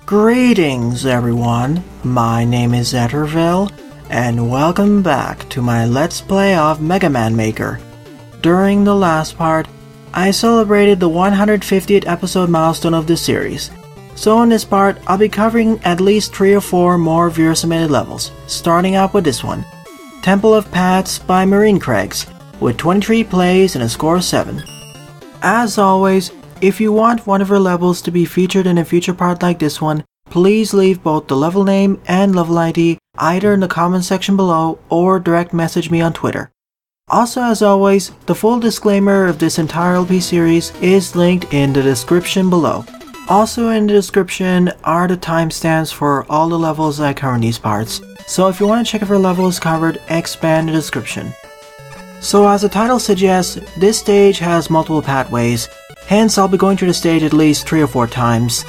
Greetings everyone, my name is Zetterville, and welcome back to my Let's Play of Mega Man Maker. During the last part, I celebrated the 150th episode milestone of this series. So in this part, I'll be covering at least 3 or 4 more viewer submitted levels, starting out with this one, Temple of Pats by Marinekriegs, with 23 plays and a score of 7. As always, if you want one of her levels to be featured in a future part like this one, please leave both the level name and level ID either in the comment section below or direct message me on Twitter. Also, as always, the full disclaimer of this entire LP series is linked in the description below. Also in the description are the timestamps for all the levels I cover in these parts, so if you want to check if her level is covered, expand the description. So as the title suggests, this stage has multiple pathways, hence I'll be going through the stage at least 3 or 4 times.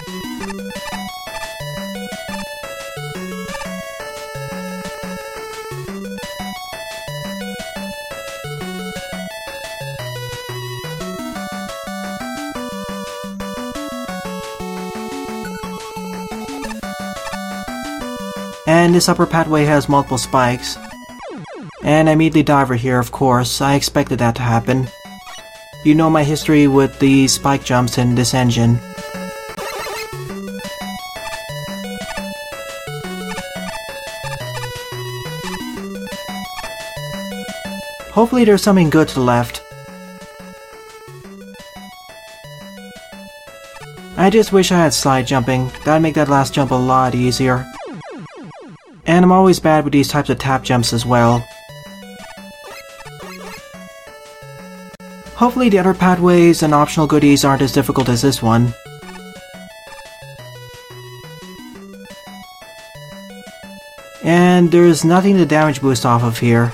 And this upper pathway has multiple spikes. And I immediately die over here, of course, I expected that to happen. You know my history with the spike jumps in this engine. Hopefully there's something good to the left. I just wish I had slide jumping, that'd make that last jump a lot easier. And I'm always bad with these types of tap jumps as well. Hopefully the other pathways and optional goodies aren't as difficult as this one. And there's nothing to damage boost off of here.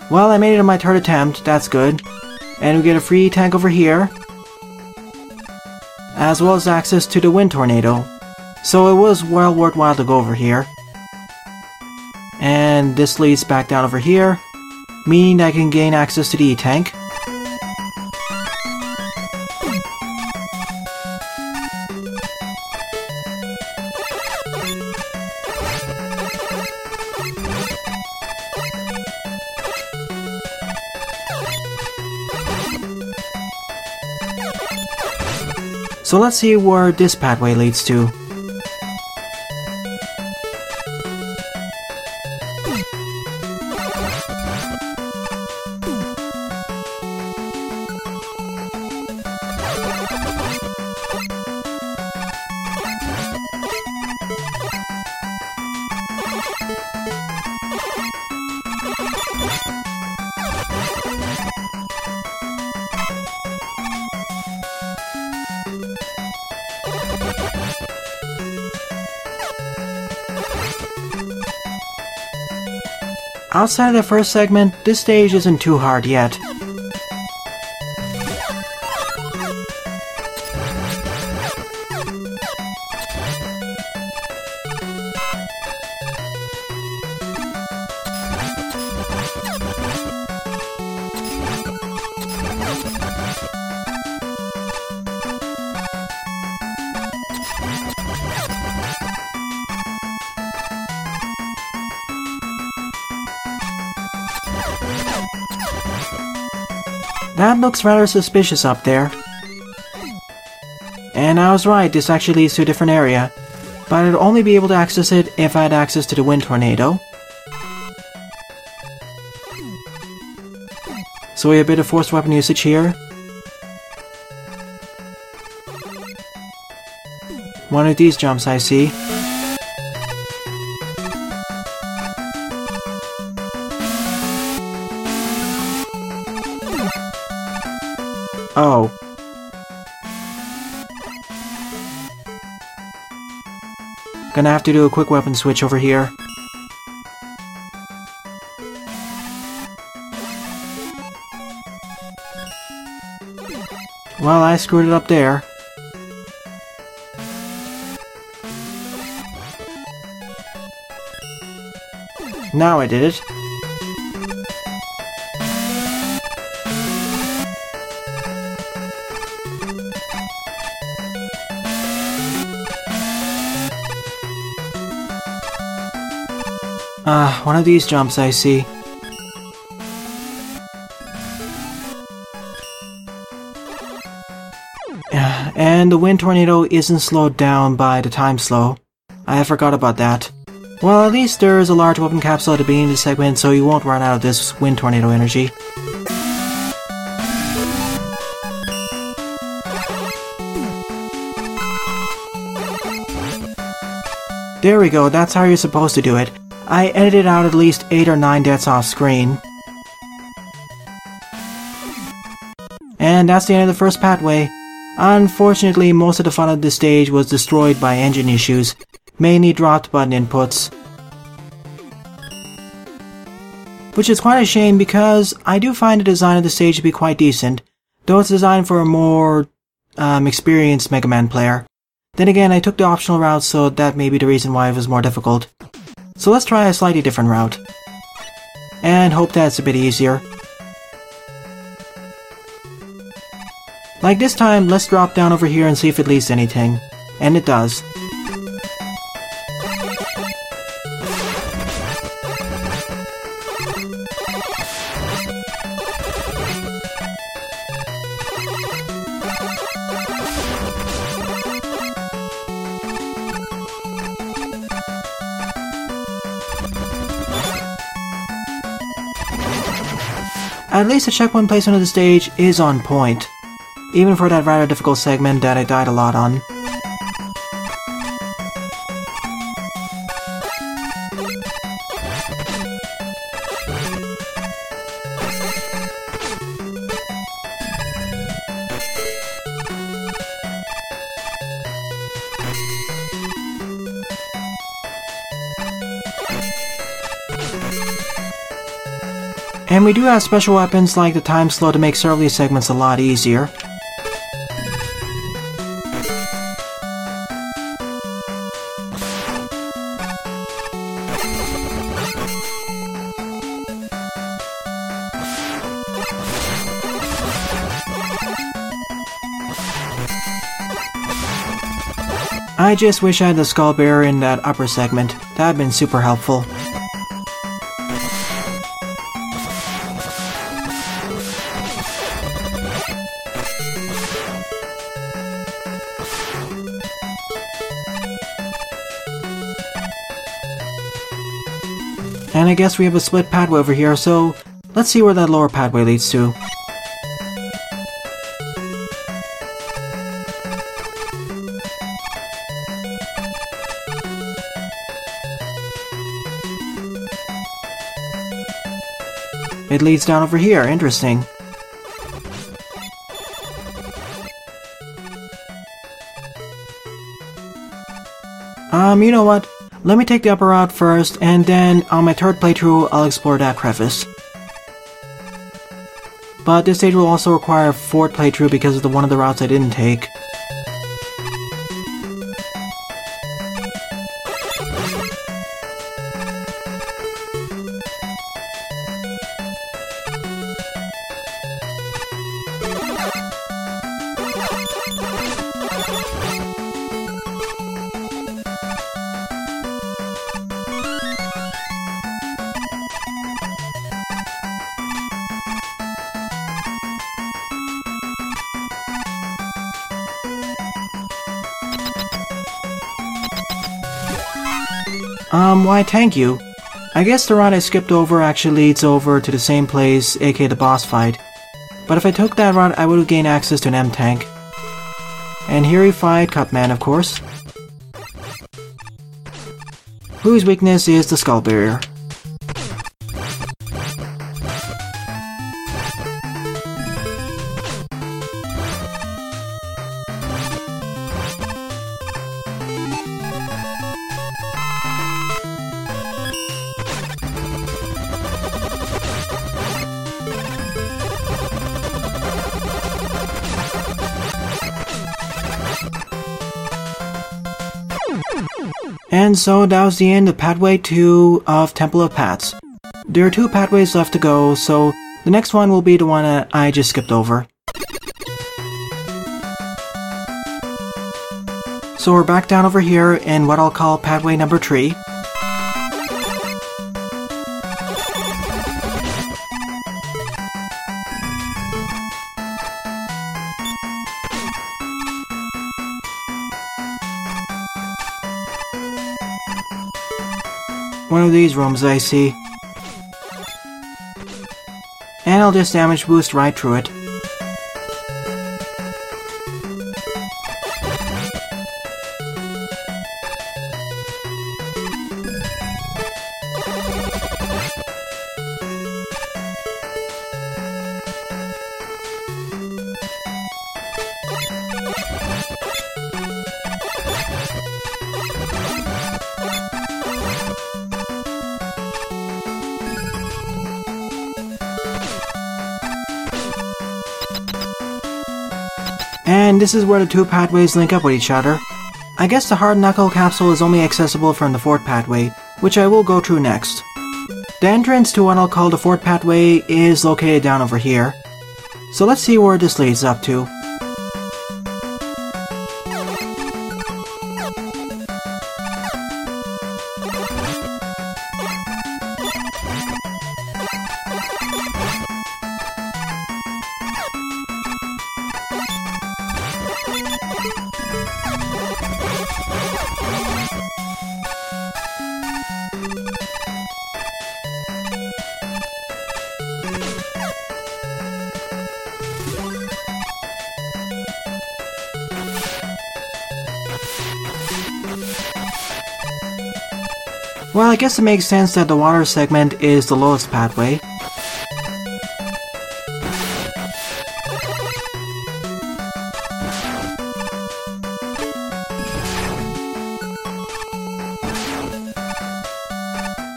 Well, I made it on my 3rd attempt, that's good. And we get a free tank over here, as well as access to the wind tornado. So it was well worthwhile to go over here. And this leads back down over here, meaning I can gain access to the E-tank. So let's see where this pathway leads to. Outside of the first segment, this stage isn't too hard yet. That looks rather suspicious up there. And I was right, this actually leads to a different area. But I'd only be able to access it if I had access to the wind tornado. So we have a bit of forced weapon usage here. One of these jumps I see. Oh. Gonna have to do a quick weapon switch over here. Well, I screwed it up there. Now I did it. One of these jumps, I see. And the wind tornado isn't slowed down by the time slow. I forgot about that. Well, at least there is a large weapon capsule at the beginning of the segment, so you won't run out of this wind tornado energy. There we go, that's how you're supposed to do it. I edited out at least 8 or 9 deaths off screen. And that's the end of the first pathway. Unfortunately, most of the fun of this stage was destroyed by engine issues, mainly dropped button inputs. Which is quite a shame because I do find the design of the stage to be quite decent, though it's designed for a more experienced Mega Man player. Then again, I took the optional route, so that may be the reason why it was more difficult. So let's try a slightly different route. And hope that's a bit easier. Like this time, let's drop down over here and see if it leads to anything. And it does. At least the checkpoint placement of the stage is on point, even for that rather difficult segment that I died a lot on. And we do have special weapons like the time slow to make several of these segments a lot easier. I just wish I had the skull bearer in that upper segment. That would have been super helpful. And I guess we have a split pathway over here, so let's see where that lower pathway leads to. It leads down over here, interesting. You know what? Let me take the upper route first, and then on my third playthrough, I'll explore that crevice. But this stage will also require a fourth playthrough because of one of the routes I didn't take. Why thank you. I guess the route I skipped over actually leads over to the same place, aka the boss fight. But if I took that route, I would have gained access to an M-Tank. And here we fight Cutman, of course, whose weakness is the skull barrier. And so that was the end of Pathway 2 of Temple of Pats. There are 2 pathways left to go, so the next one will be the one that I just skipped over. So we're back down over here in what I'll call Pathway number 3. One of these rooms, I see. And I'll just damage boost right through it. And this is where the two pathways link up with each other. I guess the hard knuckle capsule is only accessible from the fourth pathway, which I will go through next. The entrance to what I'll call the fourth pathway is located down over here. So let's see where this leads up to. Well, I guess it makes sense that the water segment is the lowest pathway.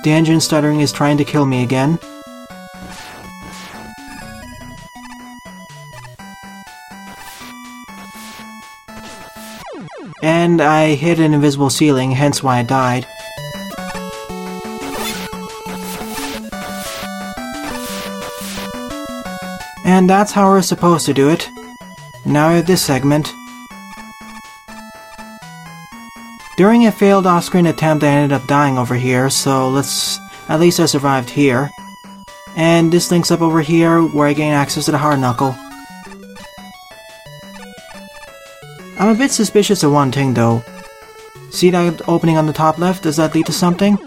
The engine stuttering is trying to kill me again. And I hit an invisible ceiling, hence why I died. And that's how we're supposed to do it. Now we have this segment. During a failed off-screen attempt I ended up dying over here, so at least I survived here. And this links up over here where I gain access to the hard knuckle. I'm a bit suspicious of one thing though. See that opening on the top left? Does that lead to something?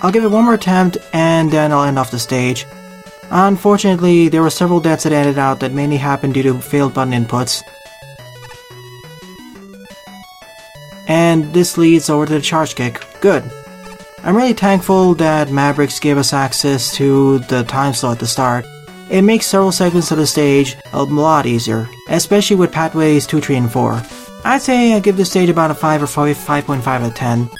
I'll give it one more attempt and then I'll end off the stage. Unfortunately, there were several deaths that ended out that mainly happened due to failed button inputs. And this leads over to the charge kick. Good. I'm really thankful that Mavericks gave us access to the time slot at the start. It makes several segments of the stage a lot easier, especially with pathways 2, 3, and 4. I'd say I give this stage about a 5 or 5.5 out of 10.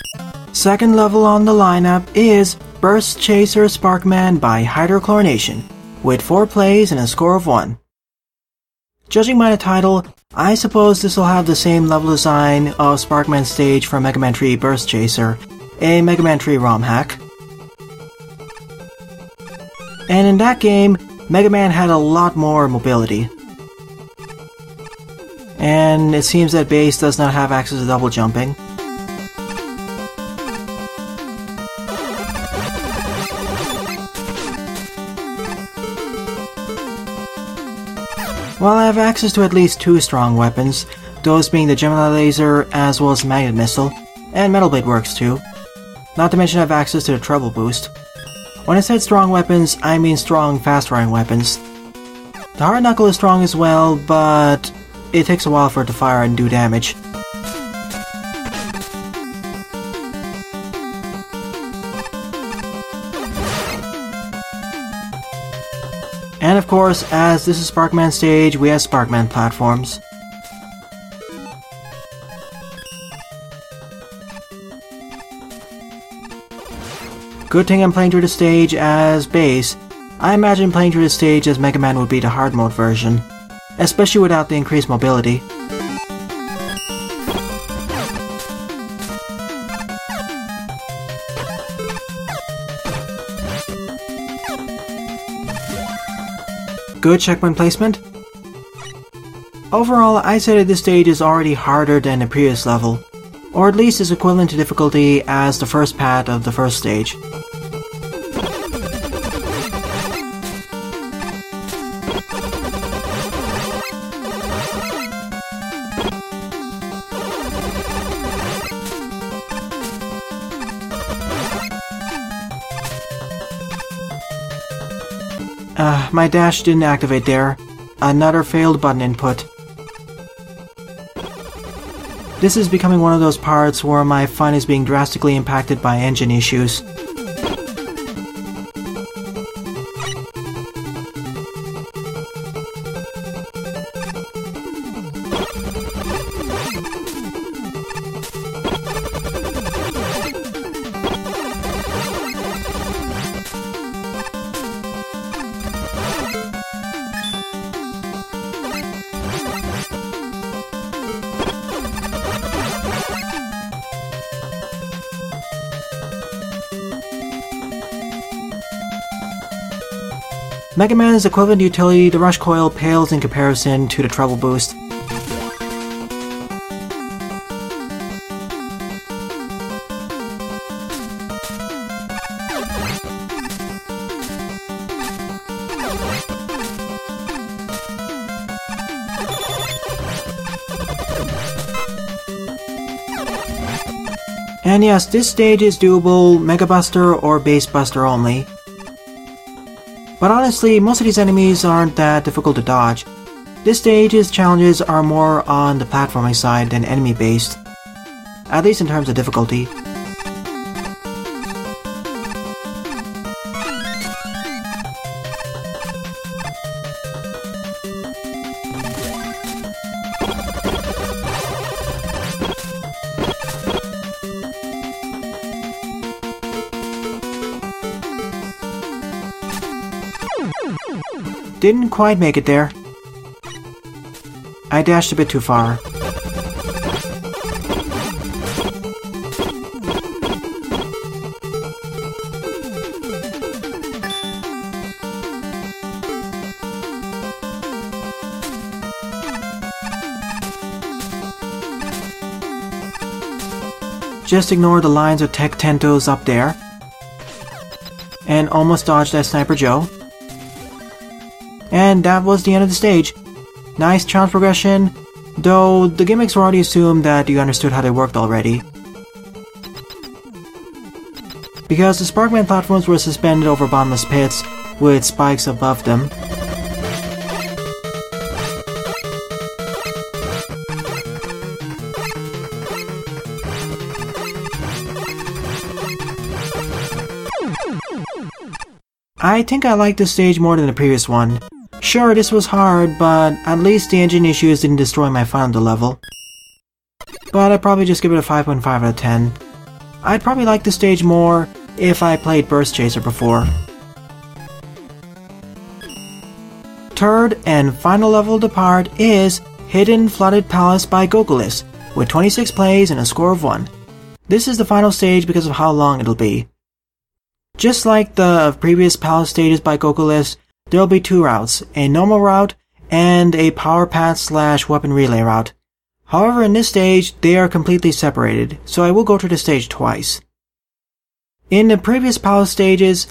Second level on the lineup is Burst Chaser Sparkman by Hydrochlorination, with 4 plays and a score of 1. Judging by the title, I suppose this will have the same level design of Sparkman's stage from Mega Man 3 Burst Chaser, a Mega Man 3 ROM hack. And in that game, Mega Man had a lot more mobility. And it seems that Base does not have access to double jumping. While I have access to at least 2 strong weapons, those being the Gemini Laser as well as Magnet Missile, and Metal Blade works too. Not to mention I have access to the Treble Boost. When I said strong weapons, I mean strong, fast-firing weapons. The hard knuckle is strong as well, but it takes a while for it to fire and do damage. And of course, as this is Sparkman stage, we have Sparkman platforms. Good thing I'm playing through the stage as Base. I imagine playing through the stage as Mega Man would be the hard mode version, especially without the increased mobility. Good checkpoint placement. Overall, I'd say that this stage is already harder than the previous level, or at least is equivalent to difficulty as the first path of the first stage. My dash didn't activate there. Another failed button input. This is becoming one of those parts where my fun is being drastically impacted by engine issues. Mega Man's equivalent utility, the Rush Coil, pales in comparison to the Treble Boost. And yes, this stage is doable Mega Buster or Base Buster only. But honestly, most of these enemies aren't that difficult to dodge. This stage's challenges are more on the platforming side than enemy-based, at least in terms of difficulty. Didn't quite make it there. I dashed a bit too far. Just ignore the lines of tech tentos up there. And almost dodged that Sniper Joe. And that was the end of the stage. Nice challenge progression, though the gimmicks were already assumed that you understood how they worked already. Because the Sparkman platforms were suspended over bottomless pits with spikes above them. I think I liked this stage more than the previous one. Sure, this was hard, but at least the engine issues didn't destroy my fun of the level. But I'd probably just give it a 5.5 out of 10. I'd probably like this stage more if I played Burst Chaser before. Third and final level of the part is Hidden Flooded Palace by Gokuless, with 26 plays and a score of 1. This is the final stage because of how long it'll be. Just like the previous palace stages by Gokuless, there will be two routes, a normal route and a power path / weapon relay route. However, in this stage, they are completely separated, so I will go through the stage twice. In the previous palace stages,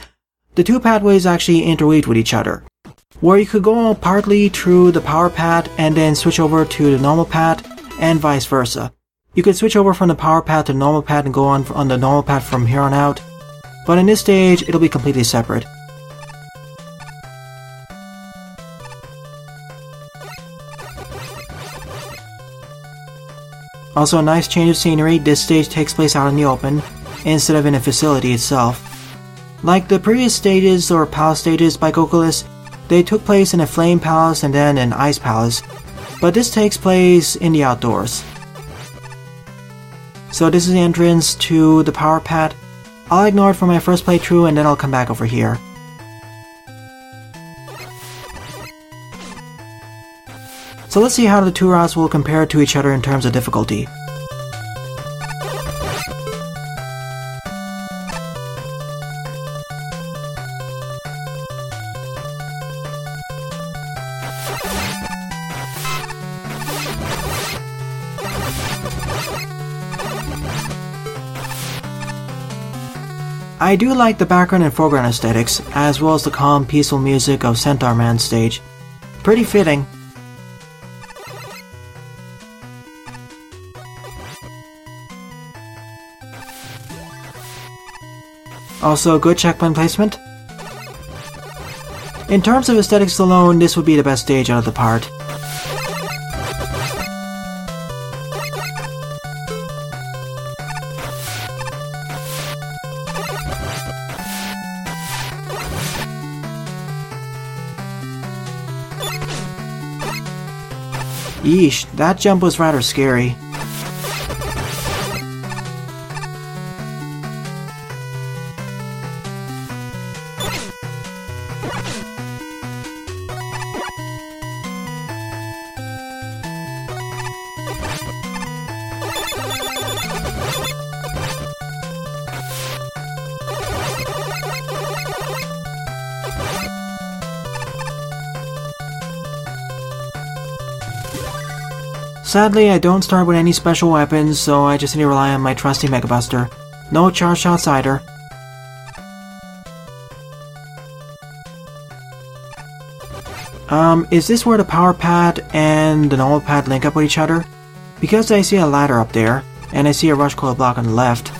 the two pathways actually interweaved with each other, where you could go partly through the power path and then switch over to the normal path, and vice versa. You could switch over from the power path to the normal path and go on the normal path from here on out, but in this stage, it'll be completely separate. Also, a nice change of scenery, this stage takes place out in the open, instead of in a facility itself. Like the previous stages or palace stages by Gokuless, they took place in a flame palace and then an ice palace, but this takes place in the outdoors. So this is the entrance to the power pad. I'll ignore it for my first playthrough and then I'll come back over here. So let's see how the two routes will compare to each other in terms of difficulty. I do like the background and foreground aesthetics, as well as the calm, peaceful music of Centaur Man's stage. Pretty fitting. Also, good checkpoint placement. In terms of aesthetics alone, this would be the best stage out of the part. Yeesh, that jump was rather scary. Sadly, I don't start with any special weapons, so I just need to rely on my trusty Mega Buster. No charge shots either. Is this where the power pad and the normal pad link up with each other? Because I see a ladder up there, and I see a rush coil block on the left.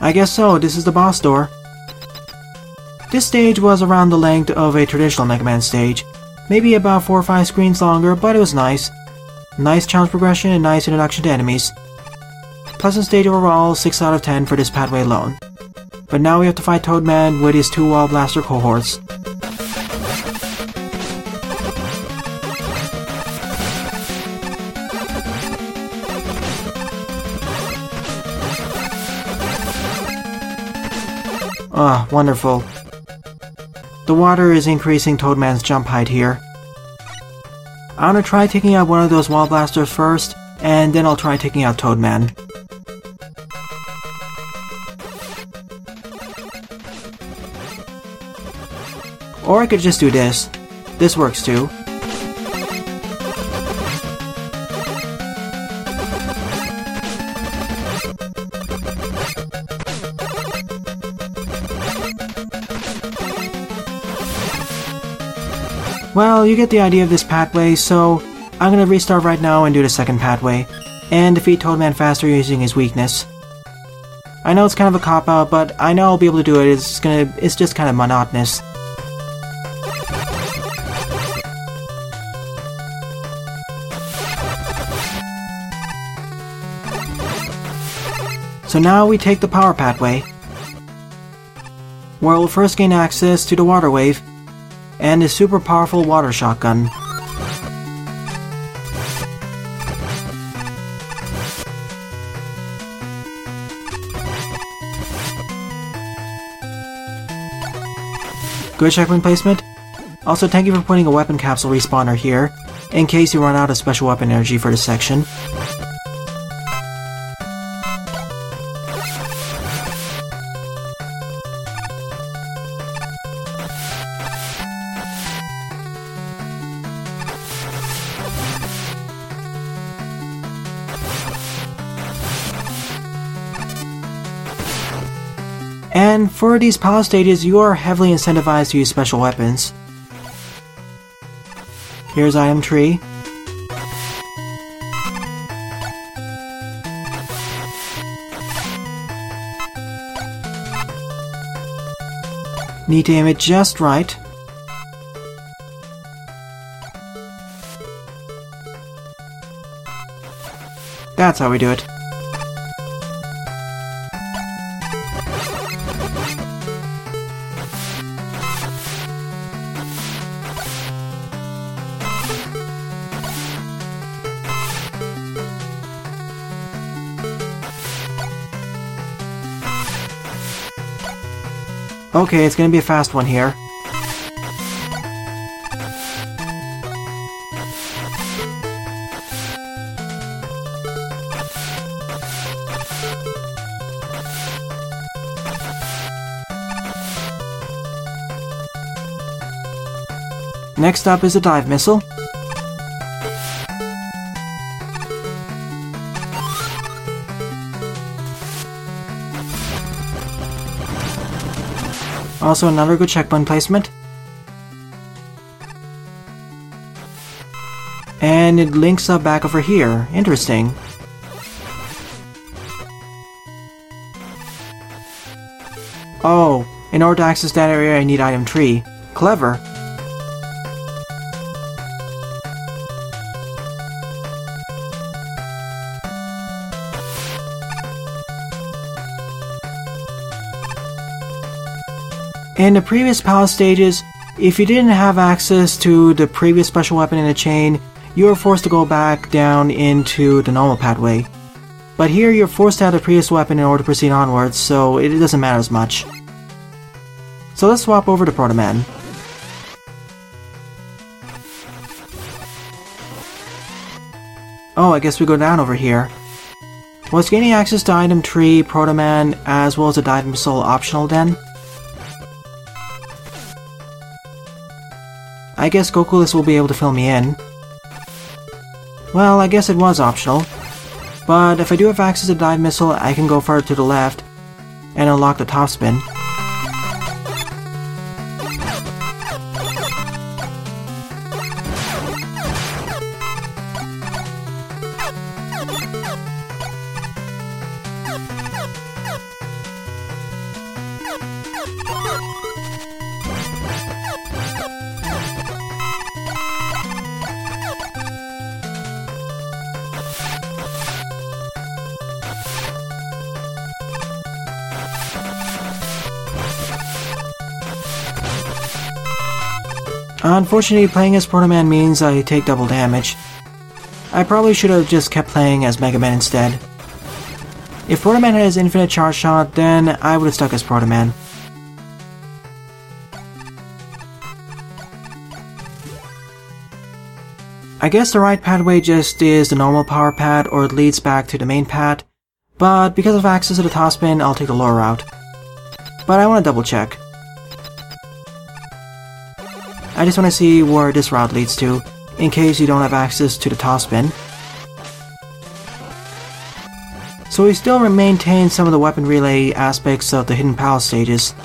I guess so, this is the boss door. This stage was around the length of a traditional Mega Man stage, maybe about 4 or 5 screens longer, but it was nice. Nice challenge progression and nice introduction to enemies. Pleasant stage overall, 6 out of 10 for this pathway alone. But now we have to fight Toadman with his 2 wall blaster cohorts. Ah, wonderful. The water is increasing Toadman's jump height here. I'm gonna try taking out one of those wall blasters first, and then I'll try taking out Toadman. Or I could just do this. This works too. Well, you get the idea of this pathway, so I'm gonna restart right now and do the second pathway, and defeat Toadman faster using his weakness. I know it's kind of a cop-out, but I know I'll be able to do it. It's just kind of monotonous. So now we take the power pathway, where we'll first gain access to the water wave, and a super powerful water shotgun. Good checkpoint placement. Also, thank you for putting a weapon capsule respawner here, in case you run out of special weapon energy for this section. And for these palace stages, you are heavily incentivized to use special weapons. Here's item tree. Need to aim it just right. That's how we do it. Okay, it's gonna be a fast one here. Next up is a dive missile. Also another good checkpoint placement. And it links up back over here. Interesting. Oh, in order to access that area I need item 3. Clever. In the previous palace stages, if you didn't have access to the previous special weapon in the chain, you were forced to go back down into the normal pathway. But here you're forced to have the previous weapon in order to proceed onwards, so it doesn't matter as much. So let's swap over to Proto Man. Oh, I guess we go down over here. Was gaining access to item 3, Proto Man, as well as the Dive Missile optional then? I guess Gokuless will be able to fill me in. Well, I guess it was optional. But if I do have access to Dive Missile, I can go further to the left and unlock the top spin. Unfortunately, playing as Proto Man means I take double damage. I probably should have just kept playing as Mega Man instead. If Proto Man had his infinite charge shot, then I would have stuck as Proto Man. I guess the right pathway just is the normal power pad, or it leads back to the main pad, but because of access to the top spin, I'll take the lower route. But I want to double check. I just want to see where this route leads to, in case you don't have access to the top spin. So we still maintain some of the weapon relay aspects of the Hidden Palace stages.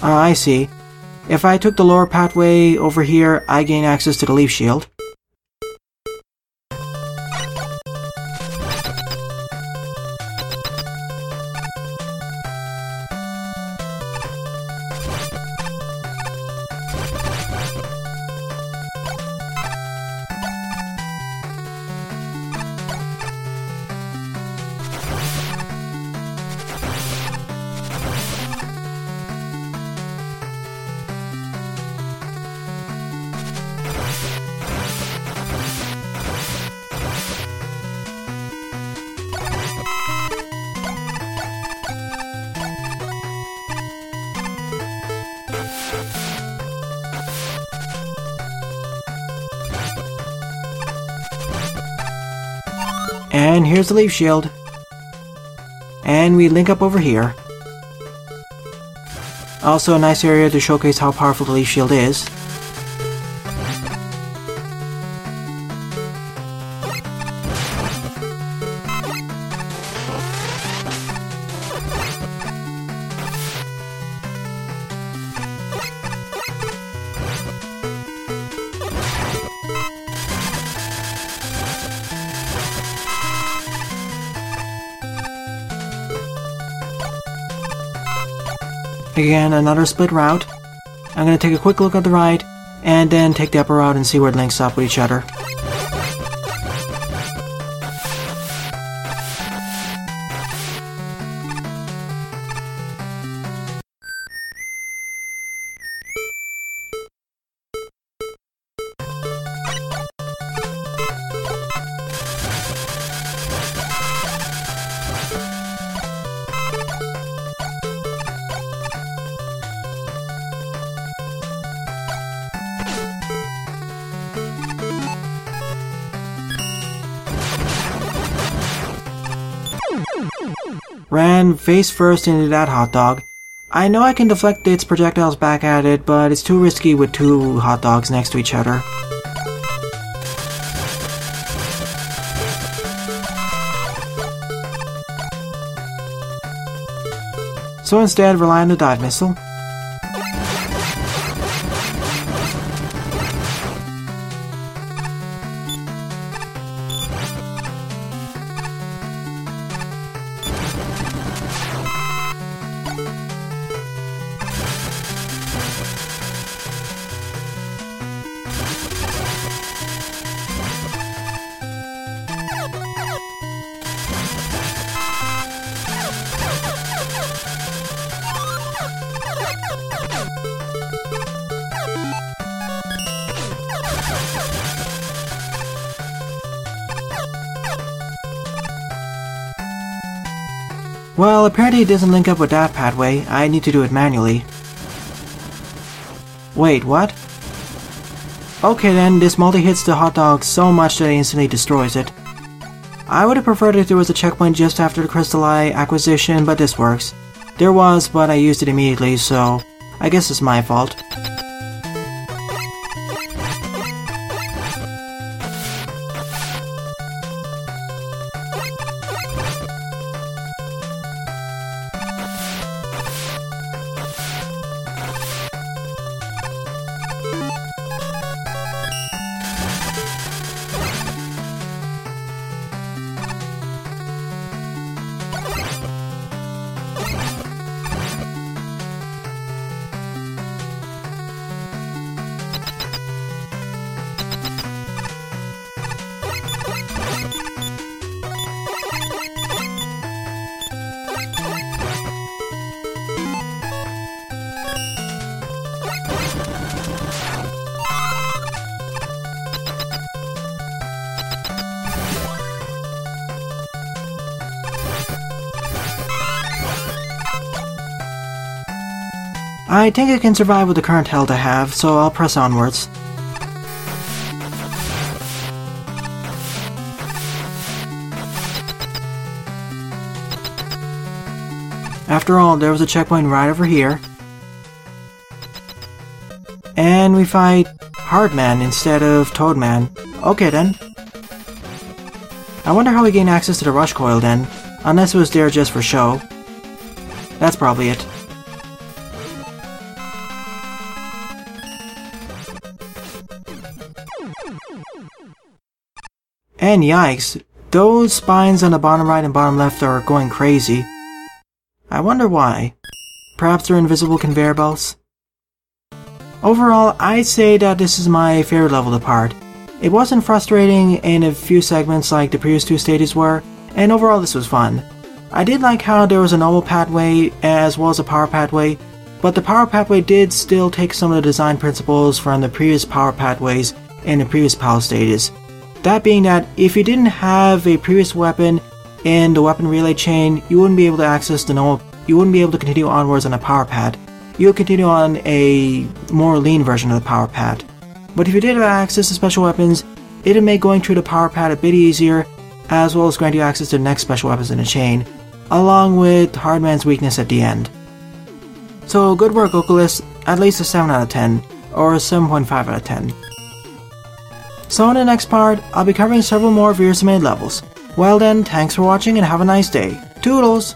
I see. If I took the lower pathway over here, I gain access to the Leaf Shield. And here's the Leaf Shield. And we link up over here. Also a nice area to showcase how powerful the Leaf Shield is. Again, another split route. I'm going to take a quick look at the right, and then take the upper route and see where it links up with each other. Ran face first into that hot dog. I know I can deflect its projectiles back at it, but it's too risky with two hot dogs next to each other. so instead rely on the dive missile. Well, apparently it doesn't link up with that pathway. I need to do it manually. Wait, what? Okay then, this multi hits the hot dog so much that it instantly destroys it. I would have preferred if there was a checkpoint just after the Crystal Eye acquisition, but this works. There was, but I used it immediately, so I guess it's my fault. I think I can survive with the current health I have, so I'll press onwards. After all, there was a checkpoint right over here. And we fight Hardman instead of Toadman. Okay then. I wonder how we gain access to the rush coil then, unless it was there just for show. That's probably it. And yikes, those spines on the bottom right and bottom left are going crazy. I wonder why. Perhaps they're invisible conveyor belts? Overall, I'd say that this is my favorite level to part. It wasn't frustrating in a few segments like the previous two stages were, and overall this was fun. I did like how there was a normal pathway as well as a power pathway, but the power pathway did still take some of the design principles from the previous power pathways in the previous power stages. That being that, if you didn't have a previous weapon in the weapon relay chain, you wouldn't be able to access the normal, you wouldn't be able to continue onwards on a power pad. You would continue on a more lean version of the power pad. But if you did have access to special weapons, it'd make going through the power pad a bit easier, as well as granting you access to the next special weapons in the chain, along with Hardman's weakness at the end. So good work, Gokuless, at least a 7 out of 10, or a 7.5 out of 10. So in the next part, I'll be covering several more Veersmade levels. Well then, thanks for watching and have a nice day. Toodles!